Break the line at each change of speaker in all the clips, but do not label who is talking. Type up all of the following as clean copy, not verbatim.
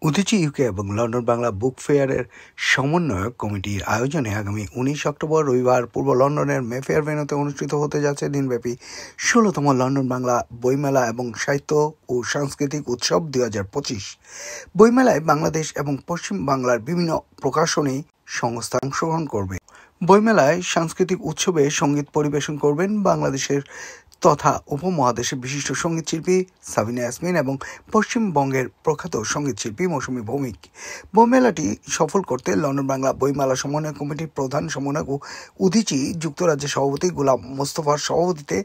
Udichi UK এবং London Bangla বুক ফেয়ারের সমন্বয়ক কমিটির আয়োজনে আগামী 19 অক্টোবর রবিবার পূর্ব লন্ডনের মেফেয়ার ভেন্যুতে অনুষ্ঠিত হতে যাচ্ছে দিনব্যাপী 16তম লন্ডন বাংলা বইমেলা এবং সাহিত্য ও সাংস্কৃতিক উৎসব 2025। বইমেলায় বাংলাদেশ এবং পশ্চিম বাংলার বিভিন্ন প্রকাশনী সংস্থা অংশগ্রহণ করবে। বইমেলায় সাংস্কৃতিক উৎসবে সঙ্গীত পরিবেশন করবেন বাংলাদেশের তথা উপমহাদেশের বিশিষ্ট সঙ্গীতশিল্পী সাবিনা ইয়াসমিন এবং পশ্চিমবঙ্গের প্রখ্যাত সঙ্গীতশিল্পী মৌসুমী ভৌমিক। বইমেলাটি সফল করতে লন্ডন বাংলা বইমেলা সমন্বয় কমিটির প্রধান সমন্বয়ক ও উদীচী যুক্তরাজ্যের সভাপতি গোলাম মোস্তফার সভাপতিতে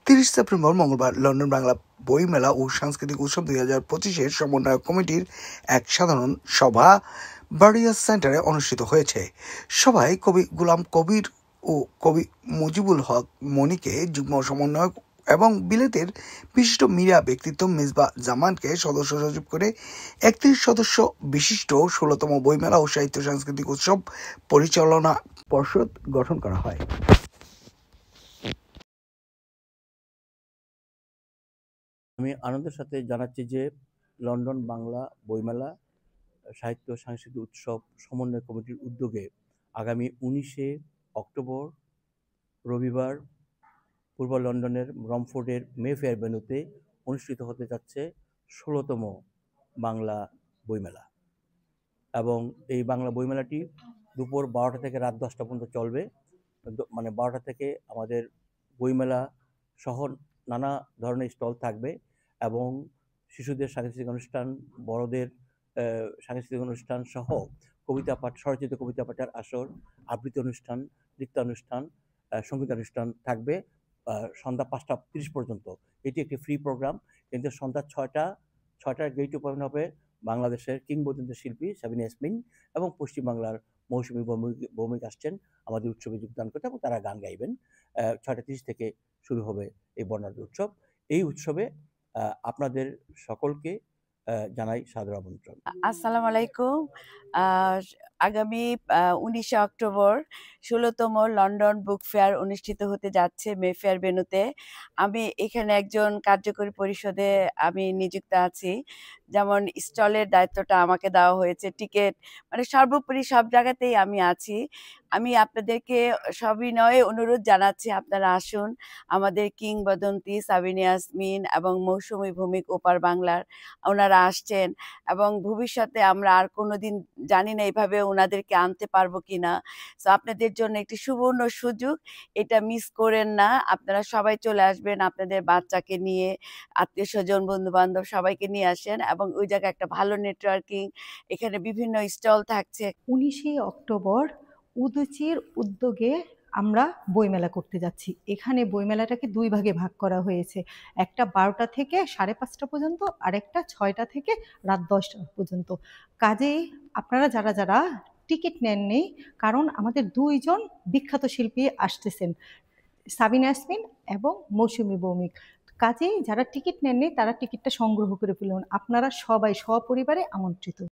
30 সেপ্টেম্বর মঙ্গলবার লন্ডন বাংলা বইমেলা ও সাংস্কৃতিক উৎসব 2025-এর সমন্বয়ক কমিটির এক সাধারণ সভা বারিয়াস সেন্টারে অনুষ্ঠিত হয়েছে। সভায় কবি গোলাম কবির ও কবি মুজিবুল হক মনিকে যুগ্ম সমন্বয়ক এবং বিলেতের বিশিষ্ট মিডিয়া ব্যক্তিত্ব মিসবা জামানকে সদস্য সচিব করে 31 সদস্য বিশিষ্ট 16তম বইমেলা ও সাহিত্য সাংস্কৃতিক উৎসব পরিচালনা পর্ষদ গঠন করা হয়।
আমি আনন্দের সাথে জানাচ্ছি যে লন্ডন বাংলা বইমেলা সাহিত্য সাংস্কৃতিক উৎসব সমন্বয় কমিটির উদ্যোগে আগামী 19 অক্টোবর রবিবার পূর্ব লন্ডনের ব্রমফোর্ডের মেফেয়ার ভেন্যুতে অনুষ্ঠিত হতে যাচ্ছে 16তম বাংলা বইমেলা। এবং এই বাংলা বইমেলাটি দুপুর 12টা থেকে রাত 10টা পর্যন্ত চলবে। মানে 12টা থেকে আমাদের বইমেলা সহ নানা ধরনের স্টল থাকবে এবং শিশুদের সাংস্কৃতিক অনুষ্ঠান, বড়দের সাংস্কৃতিক অনুষ্ঠান সহ কবিতা পাঠ, স্বরচিত কবিতা পাঠের আসর, আবৃত্তি অনুষ্ঠান, নৃত্যানুষ্ঠান, সঙ্গীতানুষ্ঠান থাকবে সন্ধ্যা 5টা 30 পর্যন্ত। এটি একটি ফ্রি প্রোগ্রাম, কিন্তু সন্ধ্যা 6টার গেট ওপেন হবে বাংলাদেশের কিংবদন্তি শিল্পী সাবিনা ইয়াসমিন এবং পশ্চিমবাংলার মৌসুমী ভৌমিক আসছেন আমাদের উৎসবে যোগদান করতে এবং তারা গান গাইবেন। 6টা 30 থেকে শুরু হবে এই বর্ণাঢ্য উৎসব। এই উৎসবে আপনাদের সকলকে জানাই সাদর আমন্ত্রণ।
আসসালামু আলাইকুম। আগামী 19 অক্টোবর 16তম লন্ডন বুক ফেয়ার অনুষ্ঠিত হতে যাচ্ছে মেফেয়ার ভেন্যুতে। আমি এখানে একজন কার্যকরী পরিষদে আমি নিযুক্ত আছি। যেমন স্টলের দায়িত্বটা আমাকে দেওয়া হয়েছে, টিকিট মানে সর্বোপরি সব জায়গাতেই আমি আছি। আমি আপনাদেরকে সবিনয়ে অনুরোধ জানাচ্ছি, আপনারা আসুন। আমাদের কিংবদন্তি সাবিনা ইয়াসমিন এবং মৌসুমী ভৌমিক ওপার বাংলার ওনারা আসছেন এবং ভবিষ্যতে আমরা আর কোনোদিন জানি না এইভাবে ওনাদেরকে আনতে পারবো কিনা। তো আপনাদের জন্য একটি সুবর্ণ সুযোগ, এটা মিস করেন না। আপনারা সবাই চলে আসবেন আপনাদের বাচ্চাকে নিয়ে, আত্মীয় স্বজন বন্ধু বান্ধব সবাইকে নিয়ে আসেন এবং ওই জায়গায় একটা ভালো নেটওয়ার্কিং, এখানে বিভিন্ন স্টল থাকছে।
19 অক্টোবর উদীচীর উদ্যোগে আমরা বইমেলা করতে যাচ্ছি। এখানে বইমেলাটাকে 2 ভাগে ভাগ করা হয়েছে, একটা 12টা থেকে 5:30 পর্যন্ত আর একটা 6টা থেকে রাত 10টা পর্যন্ত। কাজেই আপনারা যারা যারা টিকিট নেননি, কারণ আমাদের 2 জন বিখ্যাত শিল্পী আসতেছেন, সাবিনা ইয়াসমিন এবং মৌসুমী ভৌমিক। কাজেই যারা টিকিট নেননি তারা টিকিটটা সংগ্রহ করে ফেলুন। আপনারা সবাই সপরিবারে আমন্ত্রিত।